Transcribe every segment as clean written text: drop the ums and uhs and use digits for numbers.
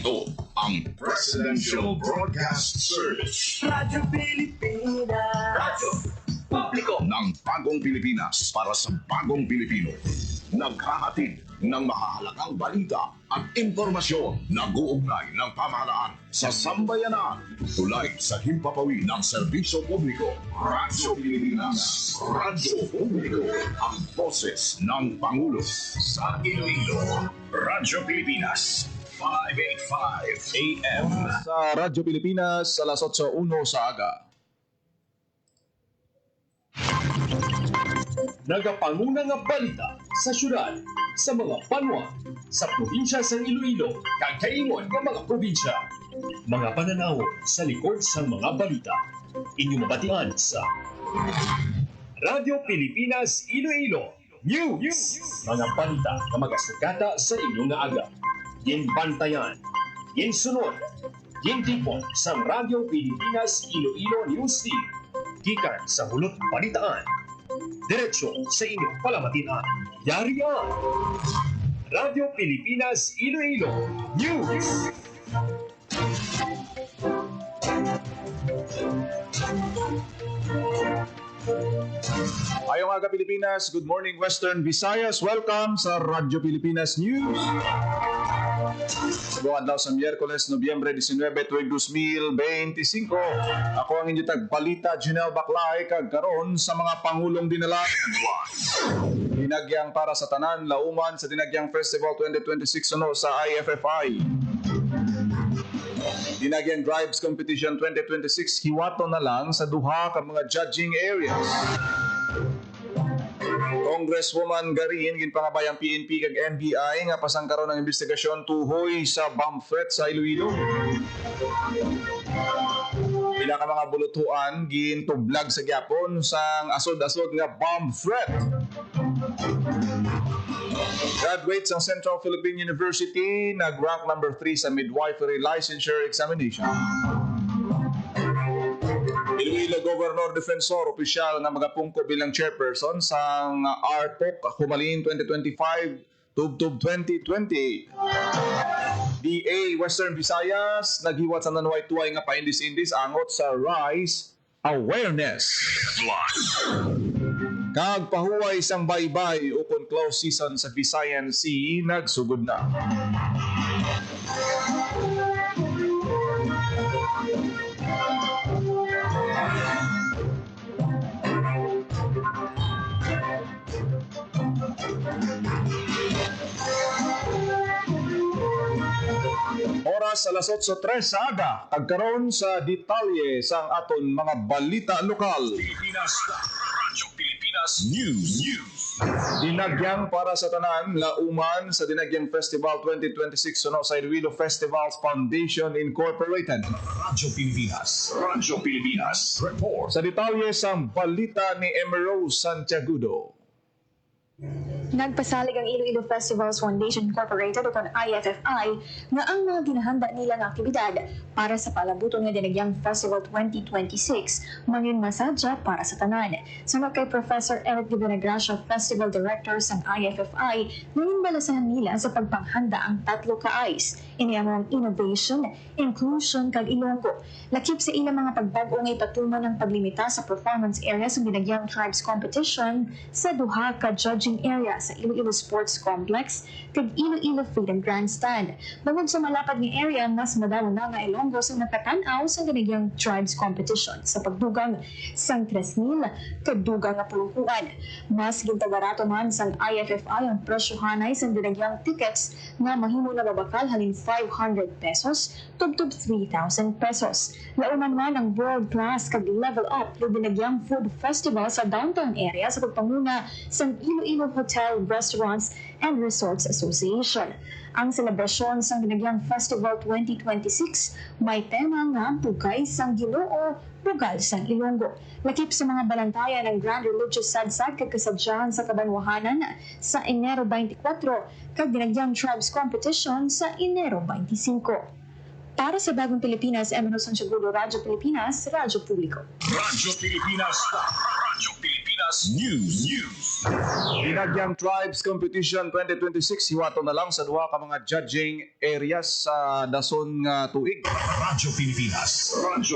Ito ang Presidential Broadcast Service. Radyo Pilipinas. Radyo Publiko ng Bagong Pilipinas para sa Bagong Pilipino. Naghahatid ng mahahalagang balita at impormasyon na guugnay ng pamahalaan sa sambayanan. Tulay sa himpapawi ng serbisyo publiko. Radyo Pilipinas. Radyo Publiko. Ang boses ng Pangulo sa Iloilo. Radyo Pilipinas. 585 AM. Sa Radyo Pilipinas, alas 8:01 sa aga. Nagapanguna nga balita sa syudad, sa mga banwa, sa probinsya sa Iloilo, kagkaingon ng mga probinsya. Mga pananaw sa likod sa mga balita. Inyong mabatian sa Radyo Pilipinas Iloilo News. Mga balita na magasugata sa inyong nga aga. Yin bantayan, yin sunod, yin tipon sa Radyo Pilipinas Iloilo News Team. Gikan sa hulot balitaan. Diretso sa inyong palamatian. Yarian! Radyo Pilipinas Iloilo News! Ayong aga Pilipinas, good morning Western Visayas. Welcome sa Radyo Pilipinas News. Buwan daw sa Miyerkules, Nobyembre 19, tuig 2025. Ako ang inyong tagbalita, Junel Baclay, kagkaroon sa mga pangulong dinala. Dinagyang para sa tanan, lauman sa Dinagyang Festival 2026 sa IFFI. Dinagyang Drives Competition 2026, hiwato na lang sa duha ka mga judging areas. Congresswoman Garin, ginpangabay ang PNP kag NBI nga pasangkaron ng investigasyon tuhoy sa bomb threat sa Iloilo. Pila ka mga bulutuan gintublag sa gyapon sang asod-asod nga bomb threat. Graduates ng Central Philippine University nag-rank number 3 sa midwifery licensure examination. Iloilo Governor Defensor, opisyal na magapungko bilang chairperson sa RPOC Humalin 2025 Tubtub 2020. DA Western Visayas naghiwat sa nanuway-tuway nga paindis-indis angot sa rice awareness. Kag pahuway sang baybay ukon close season sa Visayan Sea nagsugod na. Oras alas 8:03 sa aga, kagkaroon sa detalye sang aton mga balita lokal. Pilipinas, Radyo Pilipinas News. Dinagyang para sa tanan, lauman sa Dinagyang Festival 2026 sa Iloilo Festivals Foundation Incorporated. Radyo Pilipinas. Radyo Pilipinas. Report. Sa detalye sang balita ni Emerald Santiagudo. Nagpasalig ang Iloilo Festivals Foundation Incorporated o IFFI nga ang mga ginahanda nila nga aktibidad para sa palabuton nga Dinagyang Festival 2026 mangin masadya para sa tanan. Sunod kay Professor Eric de Benagracia, Festival Director sa IFFI, nanging balasahan nila sa pagpanghanda ang tatlo ka AIS. Iniamang innovation, inclusion kag Ilonggo. Lakip sa ilang mga pagbag-o nga ipatuman ng paglimita sa performance area sa Dinagyang Tribes Competition sa duha ka judging area sa Iloilo Sports Complex kag Iloilo Freedom Grandstand. Bangod sa malapad nga area, mas madala na nga Ilonggo sa nakatanaw sa Dinagyang Tribes Competition sa pagdugang sang 3,000 kadugang nga pulukuan. Mas gintagarato man sang IFFI ang presyohanay sa Dinagyang tickets nga mahimo na babakal halin 500 pesos tubtub 3,000 pesos. Lauman man ang world class kag level up ng Dinagyang Food Festival sa downtown area sa pagpanguna sa Iloilo Hotel, Restaurants and Resorts Association. Ang selebrasyon sa Dinagyang Festival 2026 may tema nga Bugay sang Ginoo, Bugal sang Ilonggo. Lakip sa mga balantayan ng Grand Religious Sadsad kag kasadyahan sa Kabanwahanan sa Enero 24 kag Dinagyang Tribes Competition sa Enero 25. Para sa Bagong Pilipinas, Emerald Santiagudo, Radyo Pilipinas, Radyo Publiko. Radyo Pilipinas. Radyo Pilipinas Pilipinas News. Dinagyang Tribes Competition 2026 hiwato na lang sa duha ka mga judging areas sa dason nga tuig. Radyo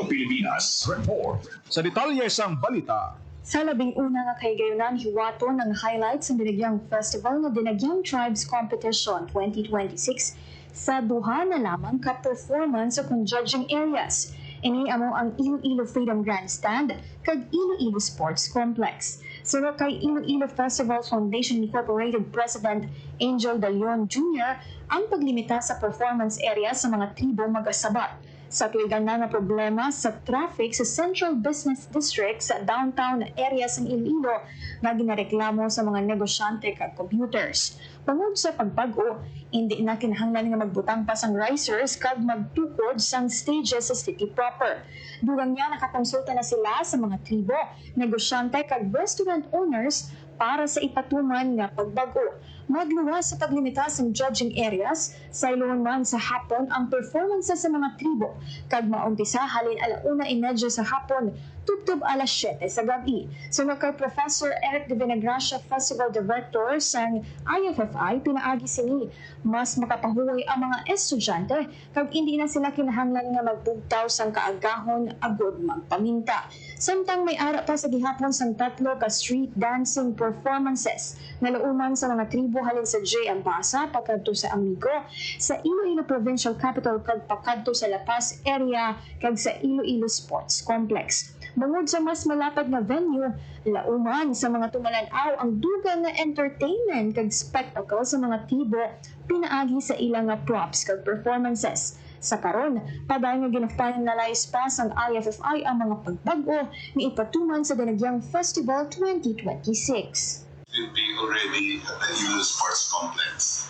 Pilipinas Report. Sa detalye sang balita, Sa labing una nga kahigayunan, hiwato ng highlights ng Dinagyang Festival na Dinagyang Tribes Competition 2026 sa duha na lamang ka-performance sa kung judging areas. Ini amo ang Iloilo Freedom Grandstand kag Iloilo Sports Complex. Sino kay Iloilo Festival Foundation Incorporated President Angel De Leon Jr. ang paglimita sa performance area sa mga tribo mag-asabat. Sa tuigan na nga problema sa traffic sa Central Business District sa downtown area sa Iloilo nga ginareklamo sa mga negosyante kag commuters. Tungod sa pagbago, hindi na kinahanglan nga magbutang pa sang risers kag magtukod sang stages sa city proper. Durang niya nakakonsulta na sila sa mga tribo, negosyante kag restaurant owners para sa ipatuman nga pagbago. Magluwas sa paglimita sa judging areas, sa iluon man sa hapon ang performances sa mga tribo, kag maumpisa halin 1:30 sa hapon, tubtob 7:00 sa gabi. Sunod kay Professor Eric De Venegracia, Festival Director sang IFFI, pinaagi sini, mas makapahuway ang mga estudyante, kag hindi na sila kinahanglan nga magbugtaw sang kaagahon agod magpaminta. Samtang may ara pa sa gihapon sang 3 ka street dancing performances na lauman sa mga tribo halin sa J. Ambasa, pagkadto sa Amigo, sa Iloilo Provincial Capital kag pagkadto sa La Paz area kag sa Iloilo Sports Complex. Bangod sa mas malapad na venue, lauman sa mga tumalanaw ang dugang nga entertainment kag spectacle sa mga tribo pinaagi sa ilang nga props kag performances. Sa karon, padayon nga ginaftayan na layas pa ang IFFI ang mga pagbago ni ipatuman sa Dinagyang Festival 2026. Will be already at the Iloilo Sports Complex.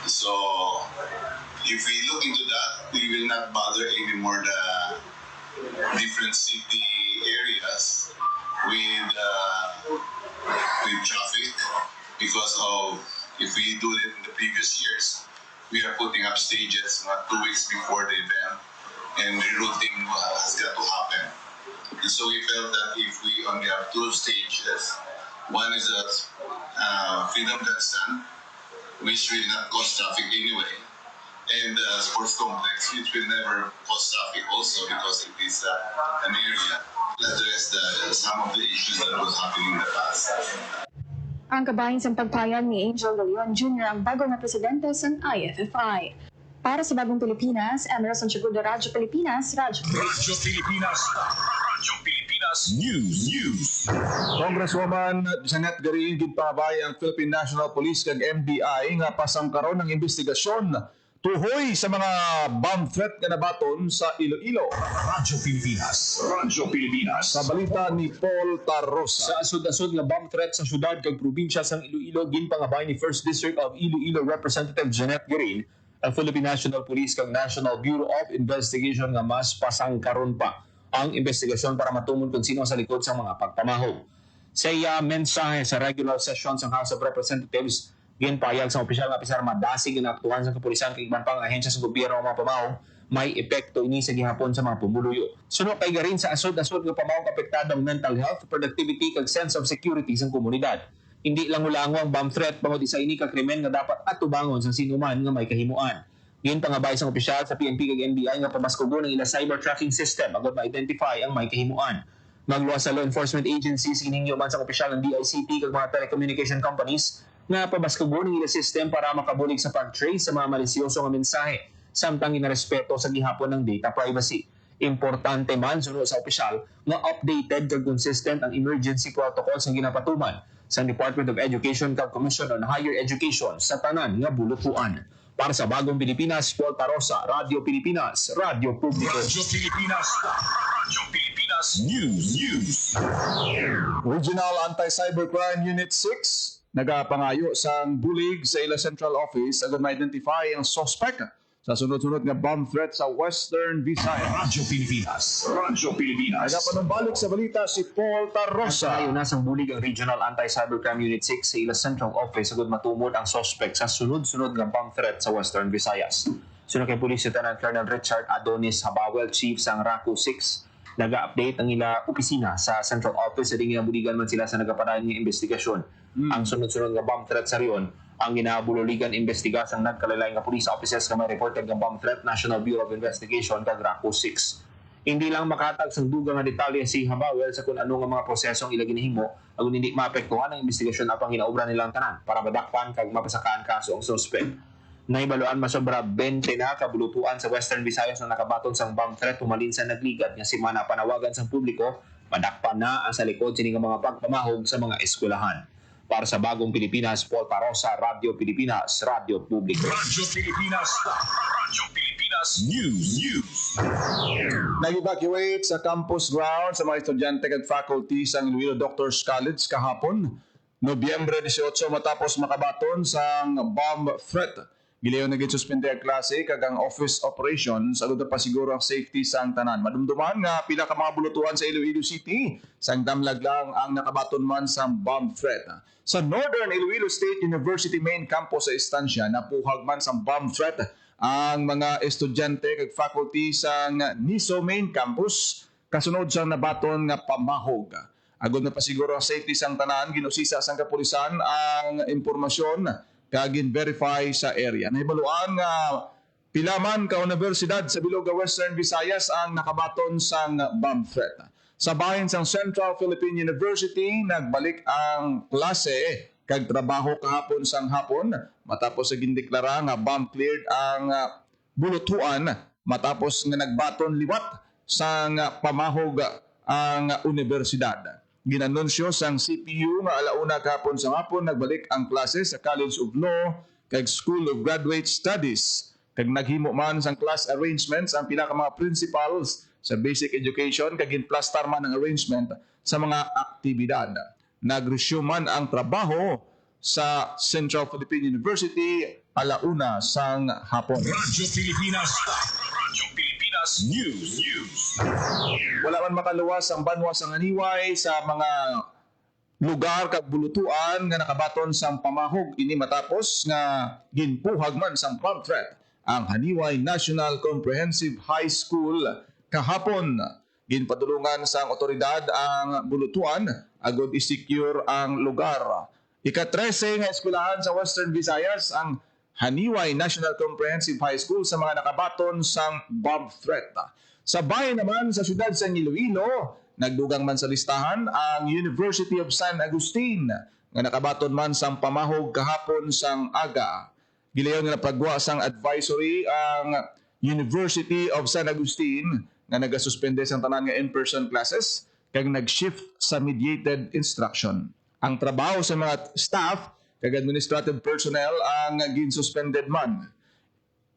So, if we look into that, we will not bother anymore the different city areas with traffic because of if we do it in the previous years, we are putting up stages 2 weeks before the event, and rerouting has got to happen. And so we felt that if we only have 2 stages, one is a Freedom Grandstand, which will not cause traffic anyway, and the sports complex, which will never cause traffic also because it is an area that address some of the issues that was happening in the past. Ang kabahin sa pagpayan ni Angel De Leon Jr. ang bago na presidente ng IFFI. Para sa Bagong Pilipinas, Emerald Santiago, Radyo Pilipinas, Radyo Pilipinas News. Congresswoman Janet Garin ginpabay ang Philippine National Police kag NBI nga pasangkaron ng investigasyon tuhoy sa mga bomb threat nga nabaton sa Iloilo. Radyo Pilipinas Sa balita ni Paul Tarrosa. Sa asod-asod nga bomb threat sa syudad kag probinsya sang Iloilo, ginpangabay ni 1st District of Iloilo Representative Janet Garin ang Philippine National Police kag National Bureau of Investigation nga mas pasangkaron pa ang investigasyon para matumon kung sino sa likod sa mga pagpamahog. Sa iya mensahe sa regular session sa House of Representatives, ginpayag sa opisyal nga pisar madasig na aktuhan sa kapulisan kag iban pang ahensya sa gobyerno nga mga pamahog, may epekto ini sa gihapon sa mga pumuluyo. Sunod kay Garin sa asod-asod nga pamahog apektado ang mental health, productivity kag sense of security sa komunidad. Hindi lang ulango ang bomb threat bangod isa ini ka krimen nga dapat atubangon sa sinuman nga may kahimuan. Yun pangabay sa opisyal sa PNP kag NBI nga pamaskugon ng ila cyber tracking system agad ma-identify ang may kahimuan. Magluwas sa law enforcement agencies hiningyo man sa opisyal ng DICT kag mga telecommunication companies nga pamaskugon ng ila system para makabulig sa pag-trace sa mga malisyoso nga mensahe samtang inarespeto sa gihapon ng data privacy. Importante man sunod sa opisyal nga updated kag consistent ang emergency protocols nga ginapatuman sa Department of Education kag Commission on Higher Education sa tanan nga bulutuan. Para sa Bagong Pilipinas, Paul Tarosa, Radyo Pilipinas, Radyo Publiko. Radyo Pilipinas News. Regional Anti-Cybercrime Unit 6 nagapangayo sa bulig sa ila central office agad ma-identify ang suspect sa sunod-sunod nga bomb threat sa Western Visayas. Radyo Pilipinas. Nagapanumbalik sa balita si Paul Tarosa. Ngayon nasang bulig ang Regional Anti-Cybercrime Unit 6 sa ila Central Office agad matumod ang suspect sa sunod-sunod nga bomb threat sa Western Visayas. Sunod kay Police Lieutenant Colonel Richard Adonis Habawel, Chief sang RACU 6, naga-update ang ila opisina sa central office sa dingin buligan man sila sa nagapadayon nga investigasyon. Ang sunod-sunod nga bomb threat sa riyon ang ginabululigan investigasang nagkalalay nga police officers nga may reported nga bomb threat National Bureau of Investigation kag RACO 6. Hindi lang makatag sang dugang nga detalye si Habawel sa kung ano nga mga prosesong ila ginahimo agon hindi maapektuhan ang investigasyon apang ginaobra nilang tanan para madakpan kag mapasakaan kaso ang suspect. Naibaluan masobra 20 na kabulutuan sa Western Visayas na nakabaton sang bomb threat humalin sa nagligat nga semana panawagan sang publiko madakpan na ang sa likod sini nga mga pagpamahog sa mga eskwelahan. Para sa Bagong Pilipinas, Paul Parosa, Radio Pilipinas, Radio Publiko. Radyo Pilipinas News. Nag-evacuate sa campus ground sa mga estudyante kag faculty sa Iloilo Doctors College kahapon, Nobyembre 18 matapos makabaton sang bomb threat. Gilayon na suspende ang klase kag ang office operations agud pa siguro ang safety sang tanan. Madumduman nga pila ka mga bulutuan sa Iloilo City sang damlag lang ang nakabaton man sang bomb threat. Sa Northern Iloilo State University main campus sa istansya napuhag man sang bomb threat ang mga estudyante kag faculty sang NISO main campus kasunod sang nabaton nga pamahog. Agud na pa siguro ang safety sang tanan ginusisa sang kapulisan ang impormasyon kag verify sa area. Nahibaluan nga pila man ka universidad sa bilog nga Western Visayas ang nakabaton sang bomb threat. Sa bahin sang Central Philippine University nagbalik ang klase kag trabaho kahapon sang hapon matapos sa gindeklara nga bomb cleared ang bulutuan matapos nga nagbaton liwat sang pamahog ang universidad. Ginanunsyo sang CPU nga alauna kahapon sa hapon nagbalik ang klase sa College of Law kag School of Graduate Studies. Kag naghimo man sang class arrangements ang pila ka mga principals sa basic education kag ginplastar man ang arrangement sa mga aktibidad. Nag-resume man ang trabaho sa Central Philippine University alauna sang hapon. Radyo Pilipinas News. Wala man makaluwas ang banwa sa Haniway sa mga lugar kag bulutuan nga nakabaton sang pamahog ini matapos nga ginpuhag man sang bomb threat ang Haniway National Comprehensive High School kahapon. Ginpadulungan sang otoridad ang bulutuan agud i-secure ang lugar. Ika-13 nga eskwelahan sa Western Visayas ang Haniway National Comprehensive High School sa mga nakabaton sang bomb threat. Sa bayan naman sa siyudad sa Iloilo, nagdugang man sa listahan ang University of San Agustin nga nakabaton man sang pamahog kahapon sang aga. Gilayon nga napagwa sang advisory ang University of San Agustin nga nagasuspende sang tanan nga in-person classes kag nag-shift sa mediated instruction. Ang trabaho sa mga staff kag administrative personnel ang ginsuspended man.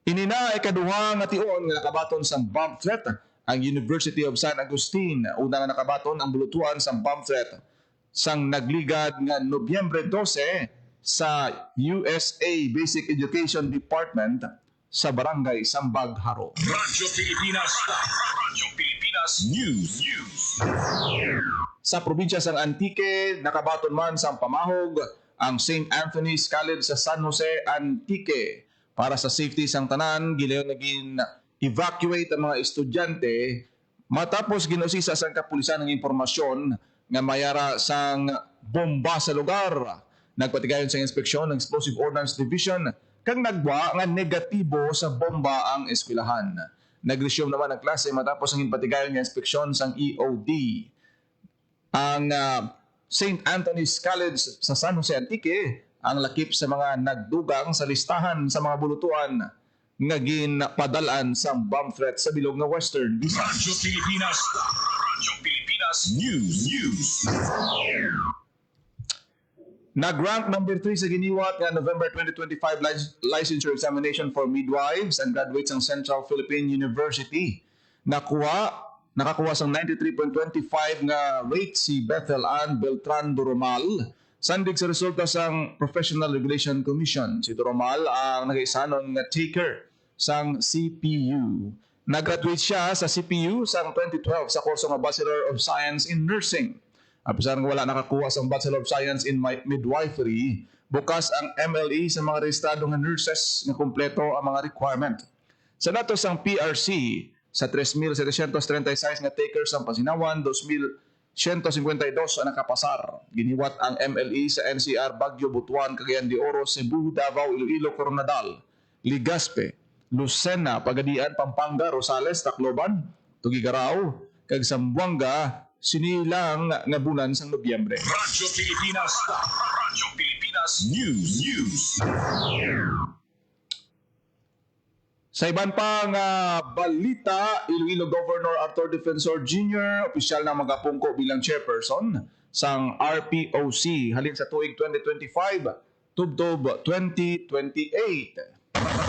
Inina ikaduha nga tion nga nakabaton sang bomb threat ang University of San Agustin. Una nga nakabaton ang bulutuan sang bomb threat sang nagligad nga Nobyembre 12 sa USA Basic Education Department sa Barangay Sambag Haro. Radyo Pilipinas News. Sa probinsya sang Antique, nakabaton man sang pamahog ang St. Anthony's College sa San Jose, Antique. Para sa safety sang tanan, gilayon naging evacuate ang mga estudyante matapos ginusisa sang kapulisan ng impormasyon nga mayara sang bomba sa lugar. Nagpatigayon sa inspeksyon ng Explosive Ordnance Division kang nagwa nga negatibo sa bomba ang eskwelahan. Nag-resume naman ang klase matapos ang impatigayon ng inspeksyon sang EOD. Ang St. Anthony's College sa San Jose, Antique ang lakip sa mga nagdugang sa listahan sa mga bulutuan nga ginpadalan sa bomb threat sa bilog nga Western Visayas. Radyo Pilipinas News. Nag-rank number 3 sa giniwat nga November 2025 licensure examination for midwives and graduates ng Central Philippine University. Nakakuha sang 93.25 nga rate si Bethel Ann Beltran Doromal. Sandig sa resulta sang Professional Regulation Commission. Si Doromal ang nag-isanon nga taker sang CPU. Nag-graduate siya sa CPU sang 2012 sa kurso nga Bachelor of Science in Nursing. Apisan nga wala nakakuha sang Bachelor of Science in Midwifery, bukas ang MLE sa mga rehistrado nga nurses nga kumpleto ang mga requirement. Sa datos sang PRC, sa 3,736 nga takers ang pasinawan, 2,152 ang nakapasar. Giniwat ang MLE sa NCR Baguio, Butuan, Cagayan de Oro, Cebu, Davao, Iloilo, Coronadal, Legazpi, Lucena, Pagadian, Pampanga, Rosales, Tacloban, Tuguegarao, kag Zamboanga, sinilang nga bulan sa Nobyembre. Radyo Pilipinas. Radyo Pilipinas News. Sa iban pang balita, Iloilo Governor Arthur Defensor Jr. opisyal na magapungko bilang chairperson sang RPOC halin sa tuig 2025 tubtob 2028.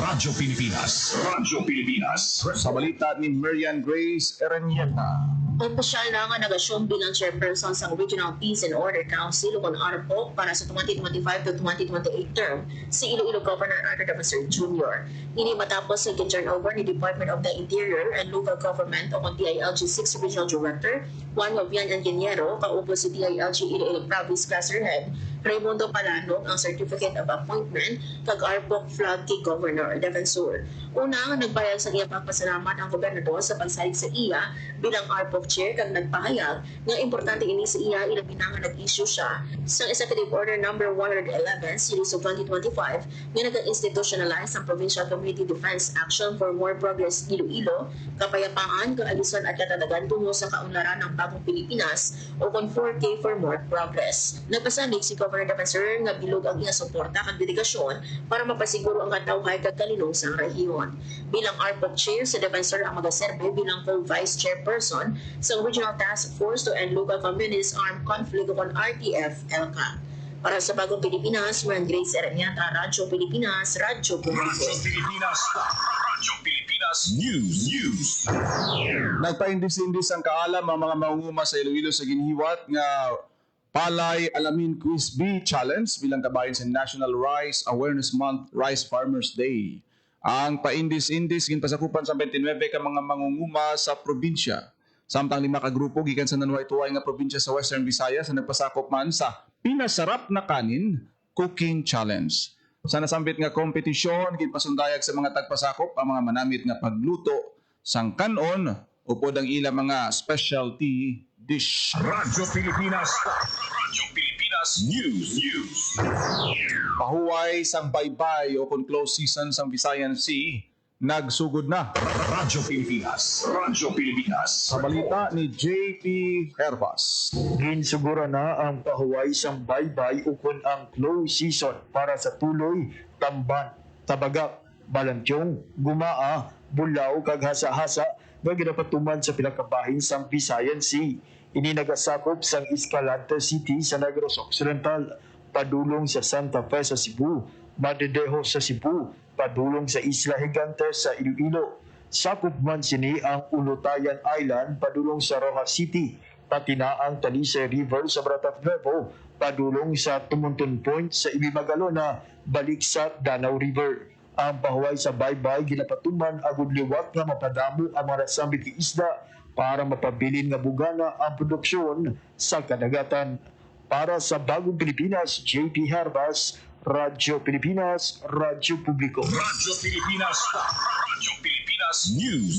Radyo Pilipinas. Radyo Pilipinas. Sa balita ni Marian Grace Erenieta. Opisyal na nga nag-assume bilang chairperson sa Regional Peace and Order Council o ARPOC para sa 2025 to 2028 term si Iloilo Governor Arthur Defensor Jr. Ini matapos sa turnover ni Department of the Interior and Local Government o DILG 6 Regional Director Juan Jovian Ingeniero kaupo si DILG Iloilo Province Cluster Head Raimundo Palanog ang Certificate of Appointment kag ARPOC flag kay Governor Defensor. Una nga nagbayag sa iyang pagpasalamat ang gobernador sa pagsalig sa iya bilang ARPOC chair kag nagpahayag nga importante ini sa iya ilabi na nga nag-issue siya sa Executive Order No. 111 Series of 2025 nga nag-institutionalize ang Provincial Community Defense Action for More Progress Iloilo, kapayapaan, kaalisan at katatagan tungo sa kaunlaran ng bagong Pilipinas o kon 4K for More Progress. Nagpasalig si Governor Defensor nga bilog ang iyang suporta kag dedikasyon para mapasiguro ang katawhay kag kalinong sa rehiyon. Bilang ARPOC chair, si Defensor ang magaserbe bilang co-vice chairperson sa Regional Task Force to End Local Communities Armed Conflict o RTF-ELCA. Para sa Bagong Pilipinas, Marian Grace Erenieta, Radyo Pilipinas, Radyo Publiko. Radyo Pilipinas. Radyo Pilipinas News. Nagpaindis-indis ang kaalam ang mga mangunguma sa Iloilo sa ginihiwat nga Palay Alamin Quiz B Challenge bilang kabahin sa National Rice Awareness Month Rice Farmers Day. Ang paindis-indis ginpasakupan sa 29 ka mga mangunguma sa probinsya. Samtang 5 ka grupo gikan sa nanuay-tuway nga probinsya sa Western Visayas sa nagpasakop man sa Pinasarap na Kanin Cooking Challenge. Sa nasambit nga kompetisyon, ginpasundayag sa mga tagpasakop ang mga manamit nga pagluto sang kanon upod ang ilang mga specialty dish. Radyo Pilipinas. Radyo Pilipinas News. Pahuway sang baybay o kung close season sang Visayan Sea, nagsugod na. Radyo Pilipinas. Radyo Pilipinas. Sa balita ni JP Herbas. Ginsugura na ang pahuway sang baybay ukon ang close season para sa tuloy, tamban, tabagak, balantyong, gumaa, bulaw, kag hasa-hasa nga ginapatuman sa pinakabahin sang Visayan Sea. Ini nagasakop sang Escalante City sa Negros Occidental, padulong sa Santa Fe sa Cebu, Madedejo sa Cebu, padulong sa Isla Gigante sa Iloilo. Sakop man sini ang Ulutayan Island, padulong sa Rojas City, pati na ang Talisay River sa Bratat Nuevo, padulong sa Tumuntun Point sa Ibimagalona, balik sa Danau River. Ang pahuway sa baybay ginapatuman agud liwat nga mapadamo ang mga nasambit nga isda para mapabilin nga bugana ang produksyon sa kadagatan. Para sa Bagong Pilipinas, JP Herbas, Radyo Pilipinas, Radyo Publiko. Radyo Pilipinas. Radyo Pilipinas News.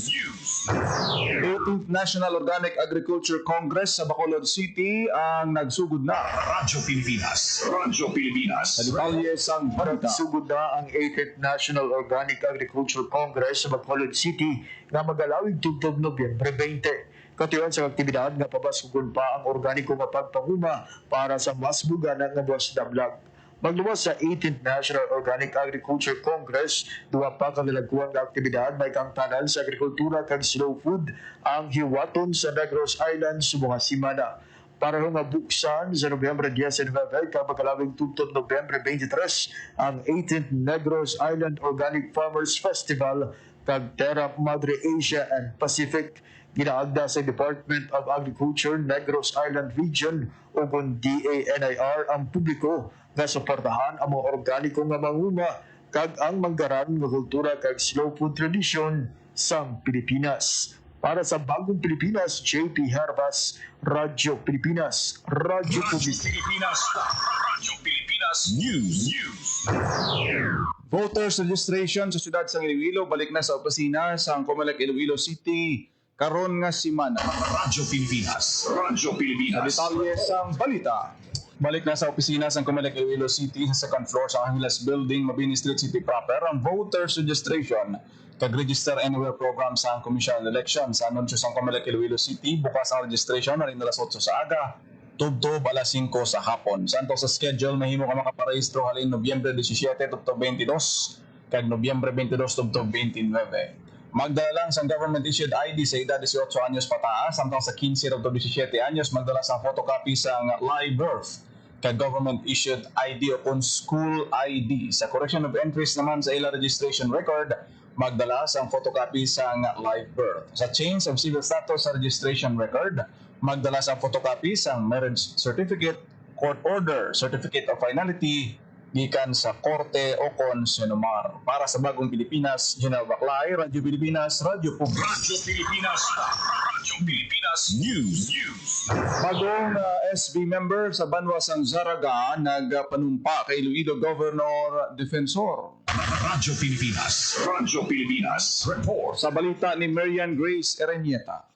18th National Organic Agriculture Congress sa Bacolod City ang nagsugod na. Radyo Pilipinas. Radyo Pilipinas. Sa detalye sang balita. Nagsugod na ang 18th National Organic Agriculture Congress sa Bacolod City nga magalawig tugtog Nobyembre 20. Katuyan sa aktibidad nga pabasugon pa ang organiko nga pagpanguma para sa mas bugana nga buwas dablag. Magluwas sa 18th National Organic Agriculture Congress, duwa pa kagalagkuhan nga aktibidad may kangtanan sa agrikultura kag slow food ang hiwaton sa Negros Island sa mga simana. Para nga buksan sa Nobyembre 19 kag magkalawig tugtog Nobyembre 23 ang 18th Negros Island Organic Farmers Festival kag Terra Madre Asia and Pacific. Ginaagda sa Department of Agriculture Negros Island Region o kung DANIR ang publiko nga suportahan ang mga organiko nga manguma kag ang manggaran nga kultura kag slow food tradition sang Pilipinas. Para sa Bagong Pilipinas, JP Herbas, Radyo Pilipinas, Radyo Publiko. Radyo Pilipinas. Radyo Pilipinas Pilipinas News. Voters registration sa siyudad sang Iloilo balik na sa opisina sa Comelec Iloilo City karon nga semana. Radyo Pilipinas. Radyo Sa Pilipinas. detalye sang balita. Balik na sa opisina sa Comelec Iloilo City sa second floor sa Angeles Building, Mabini Street City proper ang voters registration kag Register Anywhere program sa Commission on Elections sa anunsyo sa Comelec Iloilo City. Bukas ang registration na rin alas 8 sa aga, tubtob alas 5 sa hapon. Santo sa schedule, mahimo ka makaparehistro halin Nobyembre 17 tubtob 22 kag Nobyembre 22 tubtob 29. Magdala lang sa government issued ID sa edad 18 anyos pataas, samtang sa 15 tubtob 17 anyos magdala sa photocopy sa live birth kag government issued ID o kung school ID. Sa correction of entries naman sa ila registration record, magdala sa photocopy sa live birth. Sa change of civil status sa registration record, magdala sa photocopy sa marriage certificate, court order, certificate of finality, gikan sa korte o konsenumar. Para sa Bagong Pilipinas, General Baclay, Radyo Pilipinas, Radyo Public. Radyo Pilipinas. Radyo Pilipinas News. Bagong SB member sa Banwa sang Zaraga nagpanumpa kay Iloilo Governor Defensor. Radyo Pilipinas. Radyo Pilipinas. Report. Sa balita ni Marian Grace Erenieta.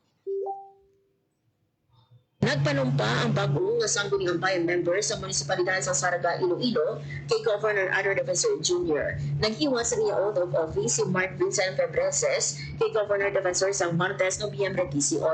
Nagpanumpa ang bagong sangguniang bayan member sa munisipalidad sa Saraga, Iloilo kay Governor Arthur Defensor Jr. Naghiwa sa iya oath of office si Mark Vincent Febreses kay Governor Defensor sa Martes, Nobyembre 18.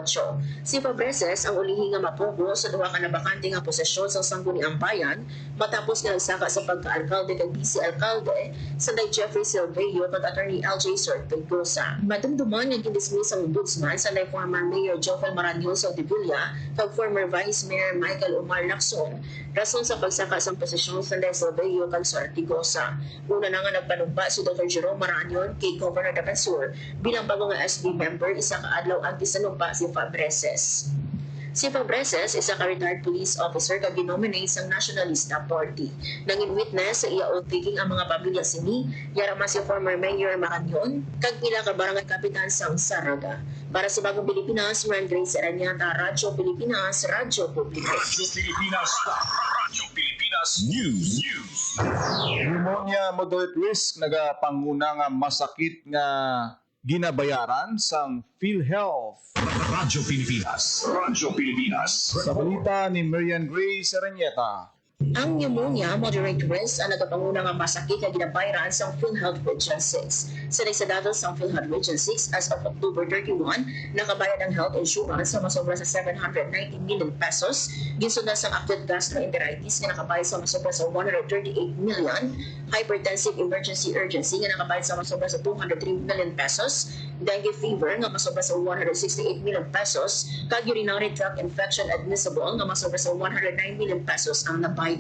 Si Febreses ang ulihi nga mapugo sa duha ka nabakante nga posisyon sa sangguniang bayan matapos nga nagsaka sa pagka-alkalde kay vice-alkalde Sanday Jeffrey Silverio kag Attorney LJ Sortegosa. Madumduman nga gindismiss ang ombudsman Sanday former Mayor Joel Maranyoso de Villa kag former Vice Mayor Michael Omar Lacson rason sa pagsaka sa posisyon sa Silverio kag Sortegosa. Una na nga nagpanumpa si Dr. Jerome Maranyon kay Governor Defensor bilang bagong SB member isa ka adlaw ang gisanumpa si Fabreses. Si Fabreses, isa ka retired police officer kag ginominate sa Nationalista Party. Nangin witness sa iya oath-taking ang mga pamilya sini, yarama si former Mayor Maranyon, kag pila ka barangay kapitan sang Saraga. Para sa Bagong Pilipinas, Marian Grace Erenieta, Radyo Pilipinas, Radyo Publiko. Radyo Pilipinas. Radyo Pilipinas News. Pneumonia moderate risk nagapanguna nga masakit nga ginabayaran sang PhilHealth. Radyo Pilipinas. Radyo Pilipinas. Sa balita ni Marian Grace Erenieta. Ang pneumonia, moderate risk, ang nagapanguna nga masakit na ginabayaran sa PhilHealth Region 6. Sa datos ng PhilHealth Region 6, as of October 31, nakabayad ang health insurance sa masobra sa 790 million pesos. Gisundan sa acute gastroenteritis nga nakabayad sa masobra sa 138 million, hypertensive emergency urgency nga nakabayad sa masobra sa 203 million pesos, dengue fever nga masobra sa 168 million pesos, kag urinary tract infection admissible nga masobra sa 109 million pesos ang nabayad.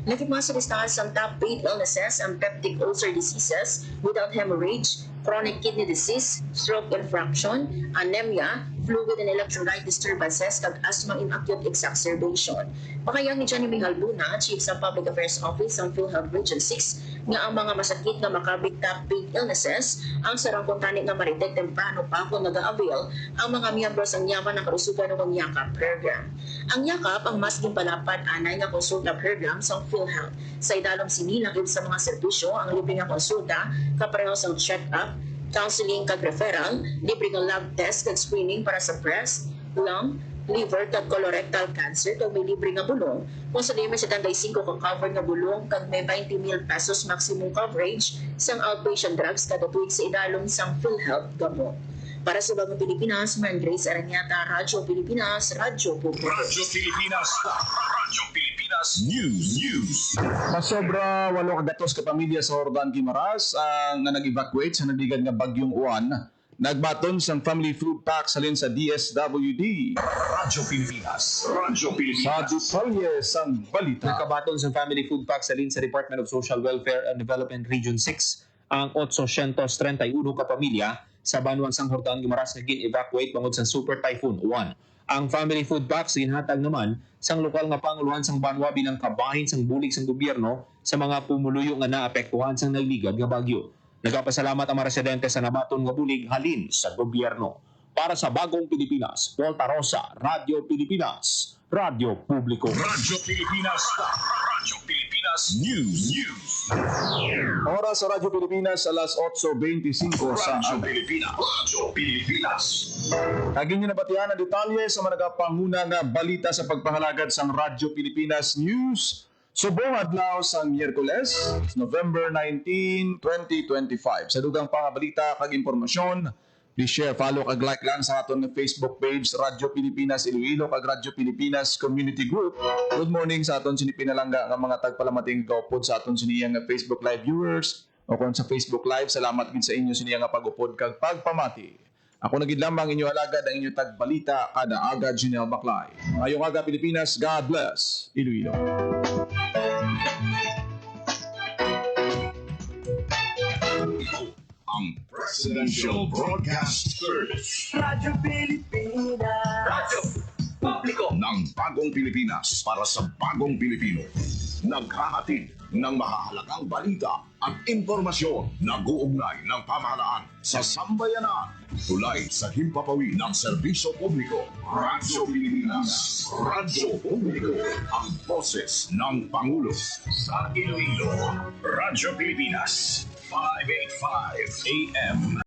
Nakikita sa listahan sa top 8 illnesses ang peptic ulcer diseases without hemorrhage, chronic kidney disease, stroke infraction, anemia, fluid and electrolyte disturbances, kag asthma in acute exacerbation. Pakayang ni Johnny Mihal Luna, Chief sa Public Affairs Office ng PhilHealth Region 6, nga ang mga masakit na makabig top 8 illnesses ang sarang kuntani nga maritek temprano pa kung nag-avail ang mga miyembros ang yaman ng karusugan ng YAKAP program. Ang YAKAP ang mas gimpalapad anay nga konsulta program sa PhilHealth. Sa idalong sinilagid sa mga serbisyo ang libre nga konsulta, kapareho sa check-up, counseling kag referral, libre nga lab test kag screening para sa breast, lung, liver kag colorectal cancer kag may libre nga bulong. Kung sa limit 75 ka cover nga bulong kag may 20 mil pesos maximum coverage sang outpatient drugs kada tuig sa idalong sang PhilHealth gamot. Para sa Bagong Pilipinas, Marian Grace Erenieta, Radyo Pilipinas, Radyo Publiko. Radyo Pilipinas. Radyo Pilipinas News. Masobra 8 kagatos ka pamilya sa Jordan Guimaras ang nga nag-evacuate sa nadigan nga bagyong Uwan. Nagbaton sang family food pack salin sa DSWD. Radyo Pilipinas. Radyo Sa Pilipinas. detalye sang balita. Nagkabaton sa family food pack sa sa Department of Social Welfare and Development Region 6 ang 831 ka pamilya sa Banwang Sang Hortan Guimaras nga gin-evacuate bangod sa Super Typhoon Uwan. Ang family food packs ginhatag naman sang lokal nga panguluhan sang Banwa bilang kabahin sang bulig sang gobyerno sa mga pumuluyo nga naapektuhan sang nagligad nga bagyo. Nagapasalamat ang mga residente sa nabaton nga bulig halin sa gobyerno. Para sa Bagong Pilipinas, Volta Rosa, Radyo Pilipinas, Radyo Publiko. Radyo Pilipinas. Radyo Pilipinas Pilipinas News. Oras sa Radyo Pilipinas, alas 8:25 sa Radyo Pilipinas. Radyo Pilipinas. Kagin nyo nabatihan ang detalye sa mga nagapanguna nga balita sa pagpahalagad sang Radyo Pilipinas News. Subong adlaw sa Miyerkules, November 19, 2025. Sa dugang pangabalita kag impormasyon, please share, follow kag like lang sa aton nga Facebook page Radyo Pilipinas Iloilo kag Radyo Pilipinas Community Group. Good morning sa aton sinipinalangga nga mga tagpalamating gawpod sa aton siniyang nga Facebook Live viewers o kung sa Facebook Live, salamat gid sa inyo siniyang nga pag-upod kag pagpamati. Ako na gid lamang inyo alagad ang inyo tagbalita kada aga Janelle Baclay. Ngayong aga Pilipinas, God bless Iloilo. Ang Presidential Broadcast Service. Radyo Pilipinas. Radyo Publiko ng Bagong Pilipinas para sa Bagong Pilipino. Naghahatid ng mahahalagang balita at impormasyon na guugnay ng pamahalaan sa sambayanan. Tulay sa himpapawid ng serbisyo publiko. Radyo Pilipinas. Radyo Publiko. Ang boses ng Pangulo sa Iloilo. Radyo Pilipinas. 585 AM.